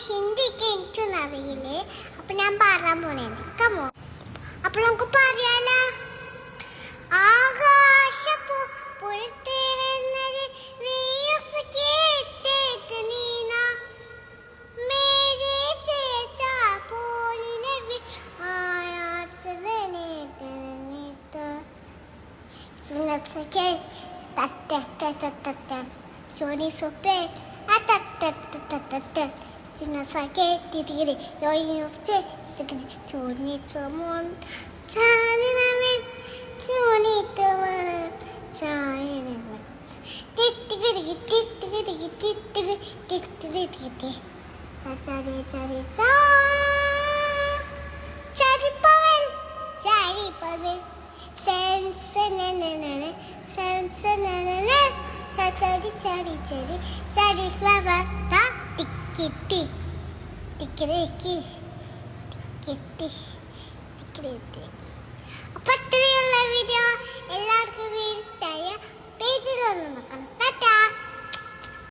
ഹിന്ദിക്ക് എനിക്കൊന്നും അറിയില്ലേ. അപ്പൊ ഞാൻ പറയാൻ പോണേ. കമോ അപ്പൊ നമുക്ക് പറയാലോ. ആകാശപ്പൂ പുറത്തേറുന്നത് വീസ് കേട്ടേത്ത് നീന മേരെ ചേച്ചാ പോലിലെ ആയാച്ചനേട്ട സുനച്ചക്കെ തട്ട ചോരി സൊപ്പേ അട്ട ചിന്നസക്കെ തിരികെ യോയിനൊക്കെ ചോനി ചോമോൻ ചാനനമേ ചോനി തവന ചായനമേ തിത്തിഗിരി ചാരി ചാ ചരിപ്പവൽ സെൻസനനന ചരി ഫ്ലവർ ടാ ടിക്കിറ്റി ടിക്കിറ്റി അപ്പൊ ഇത്രയുള്ള വീഡിയോ